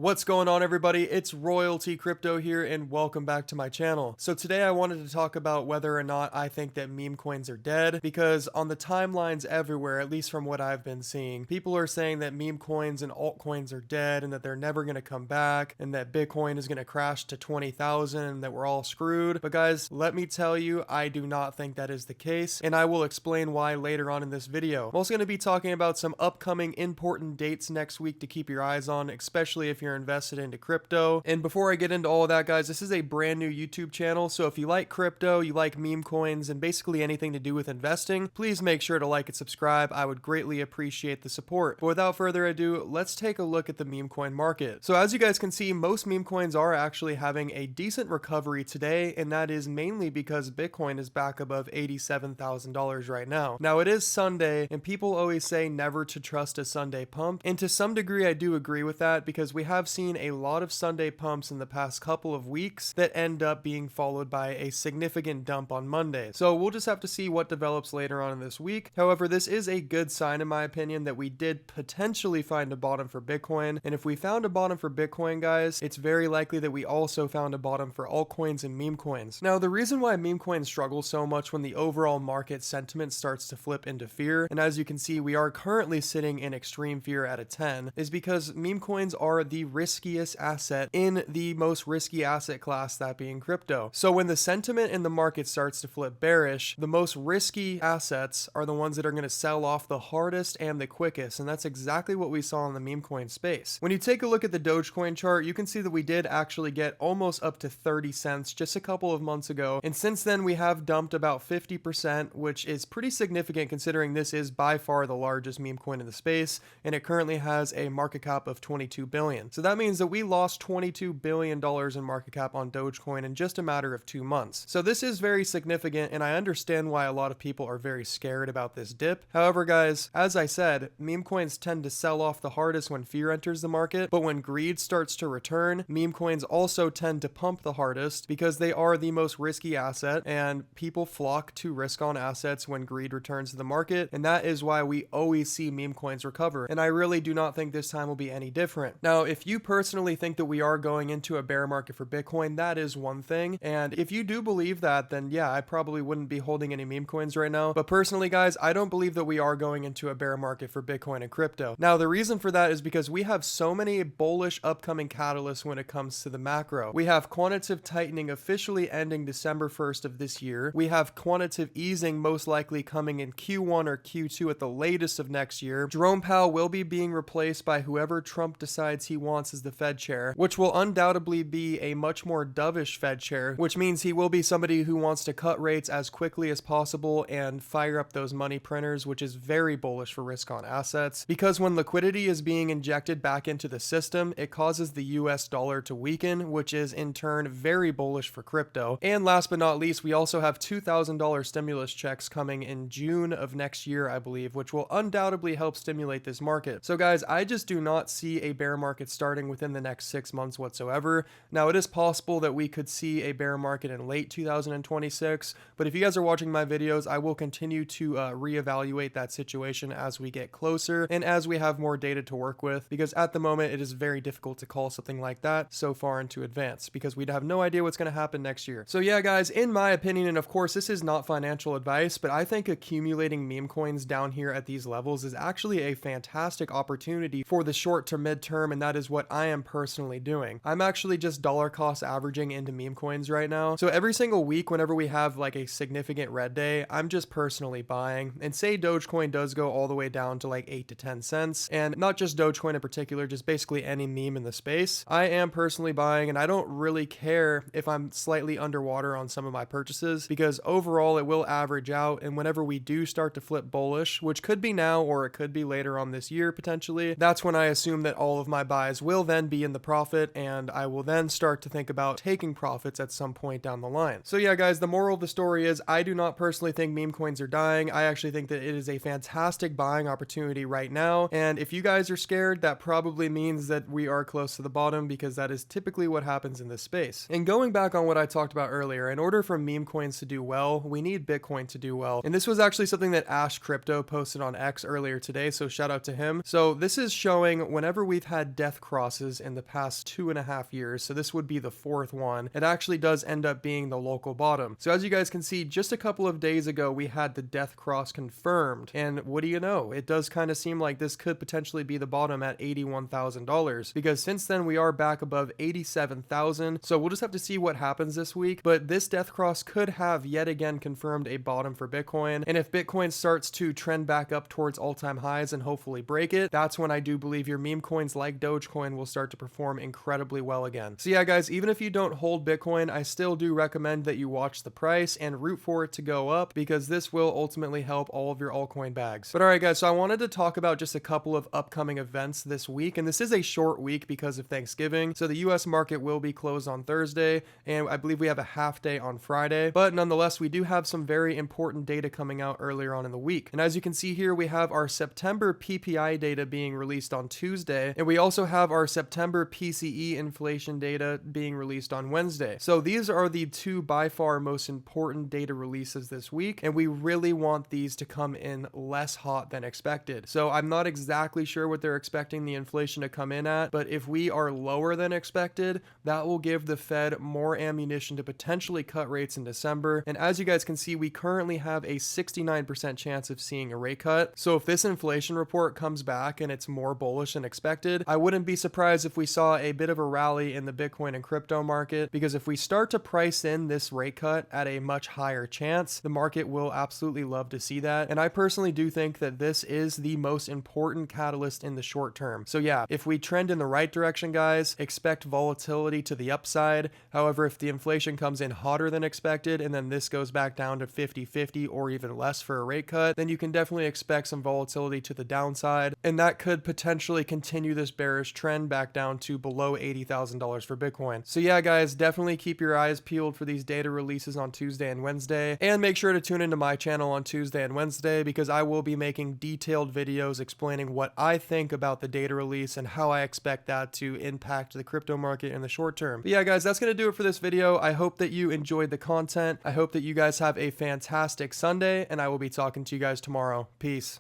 What's going on, everybody? It's Royalty Crypto here and welcome back to my channel. So today I wanted to talk about whether or not I think that meme coins are dead, because on the timelines everywhere, at least from what I've been seeing, people are saying that meme coins and altcoins are dead and that they're never going to come back and that Bitcoin is going to crash to 20,000 and that we're all screwed. But guys, let me tell you, I do not think that is the case, and I will explain why later on in this video. I'm also going to be talking about some upcoming important dates next week to keep your eyes on, especially if you're invested into crypto. And before I get into all of that, guys, this is a brand new YouTube channel, so if you like crypto, you like meme coins, and basically anything to do with investing, please make sure to like and subscribe. I would greatly appreciate the support. But without further ado, let's take a look at the meme coin market. So as you guys can see, most meme coins are actually having a decent recovery today, and that is mainly because Bitcoin is back above $87,000 right now. Now, it is Sunday, and people always say never to trust a Sunday pump, and to some degree I do agree with that, because we have seen a lot of Sunday pumps in the past couple of weeks that end up being followed by a significant dump on Monday. So we'll just have to see what develops later on in this week. However, this is a good sign in my opinion that we did potentially find a bottom for Bitcoin. And if we found a bottom for Bitcoin, guys, it's very likely that we also found a bottom for altcoins and meme coins. Now, the reason why meme coins struggle so much when the overall market sentiment starts to flip into fear, and as you can see, we are currently sitting in extreme fear at a 10, is because meme coins are the riskiest asset in the most risky asset class, that being crypto. So when the sentiment in the market starts to flip bearish, the most risky assets are the ones that are going to sell off the hardest and the quickest, and that's exactly what we saw in the meme coin space. When you take a look at the Dogecoin chart, you can see that we did actually get almost up to 30 cents just a couple of months ago, and since then we have dumped about 50%, which is pretty significant considering this is by far the largest meme coin in the space, and it currently has a market cap of 22 billion. So that means that we lost $22 billion in market cap on Dogecoin in just a matter of 2 months. So this is very significant, and I understand why a lot of people are very scared about this dip. However, guys, as I said, meme coins tend to sell off the hardest when fear enters the market, but when greed starts to return, meme coins also tend to pump the hardest because they are the most risky asset, and people flock to risk on assets when greed returns to the market, and that is why we always see meme coins recover, and I really do not think this time will be any different. Now, if you personally think that we are going into a bear market for Bitcoin, that is one thing, and if you do believe that, then yeah, I probably wouldn't be holding any meme coins right now. But personally, guys, I don't believe that we are going into a bear market for Bitcoin and crypto. Now, the reason for that is because we have so many bullish upcoming catalysts when it comes to the macro. We have quantitative tightening officially ending December 1st of this year. We have quantitative easing most likely coming in Q1 or Q2 at the latest of next year. Jerome Powell will be being replaced by whoever Trump decides he wants as the Fed chair, which will undoubtedly be a much more dovish Fed chair, which means he will be somebody who wants to cut rates as quickly as possible and fire up those money printers, which is very bullish for risk on assets, because when liquidity is being injected back into the system, it causes the US dollar to weaken, which is in turn very bullish for crypto. And last but not least, we also have $2,000 stimulus checks coming in June of next year, I believe, which will undoubtedly help stimulate this market. So guys, I just do not see a bear market starting within the next 6 months whatsoever. Now, it is possible that we could see a bear market in late 2026, but if you guys are watching my videos, I will continue to reevaluate that situation as we get closer and as we have more data to work with, because at the moment it is very difficult to call something like that so far into advance because we'd have no idea what's going to happen next year. So yeah, guys, in my opinion, and of course this is not financial advice, but I think accumulating meme coins down here at these levels is actually a fantastic opportunity for the short to mid-term, and that is what I am personally doing. I'm actually just dollar cost averaging into meme coins right now. So every single week, whenever we have like a significant red day, I'm just personally buying. And say Dogecoin does go all the way down to like 8 to 10 cents, and not just Dogecoin in particular, just basically any meme in the space, I am personally buying, and I don't really care if I'm slightly underwater on some of my purchases, because overall it will average out, and whenever we do start to flip bullish, which could be now or it could be later on this year potentially, that's when I assume that all of my buys will then be in the profit, and I will then start to think about taking profits at some point down the line. So yeah, guys, the moral of the story is I do not personally think meme coins are dying. I actually think that it is a fantastic buying opportunity right now, and if you guys are scared, that probably means that we are close to the bottom, because that is typically what happens in this space. And going back on what I talked about earlier, in order for meme coins to do well, we need Bitcoin to do well. And this was actually something that Ash Crypto posted on X earlier today, so shout out to him. So this is showing whenever we've had death crosses in the past 2.5 years, so this would be the fourth one. It actually does end up being the local bottom. So as you guys can see, just a couple of days ago, we had the death cross confirmed. And what do you know? It does kind of seem like this could potentially be the bottom at $81,000, because since then we are back above 87,000. So we'll just have to see what happens this week. But this death cross could have yet again confirmed a bottom for Bitcoin. And if Bitcoin starts to trend back up towards all-time highs and hopefully break it, that's when I do believe your meme coins like Dogecoin will start to perform incredibly well again. So yeah, guys, even if you don't hold Bitcoin, I still do recommend that you watch the price and root for it to go up, because this will ultimately help all of your altcoin bags. But all right, guys, so I wanted to talk about just a couple of upcoming events this week, and this is a short week because of Thanksgiving. So the US market will be closed on Thursday, and I believe we have a half day on Friday, but nonetheless, we do have some very important data coming out earlier on in the week. And as you can see here, we have our September PPI data being released on Tuesday, and we also have our September PCE inflation data being released on Wednesday. So these are the two by far most important data releases this week, and we really want these to come in less hot than expected. So I'm not exactly sure what they're expecting the inflation to come in at, but if we are lower than expected, that will give the Fed more ammunition to potentially cut rates in December. And as you guys can see, we currently have a 69% chance of seeing a rate cut. So if this inflation report comes back and it's more bullish than expected, I wouldn't be surprised if we saw a bit of a rally in the Bitcoin and crypto market, because if we start to price in this rate cut at a much higher chance, the market will absolutely love to see that. And I personally do think that this is the most important catalyst in the short term. So yeah, if we trend in the right direction, guys, expect volatility to the upside. However, if the inflation comes in hotter than expected and then this goes back down to 50-50 or even less for a rate cut, then you can definitely expect some volatility to the downside, and that could potentially continue this bearish trend back down to below $80,000 for Bitcoin. So yeah, guys, definitely keep your eyes peeled for these data releases on Tuesday and Wednesday, and make sure to tune into my channel on Tuesday and Wednesday, because I will be making detailed videos explaining what I think about the data release and how I expect that to impact the crypto market in the short term. But yeah, guys, that's going to do it for this video. I hope that you enjoyed the content. I hope that you guys have a fantastic Sunday, and I will be talking to you guys tomorrow. Peace.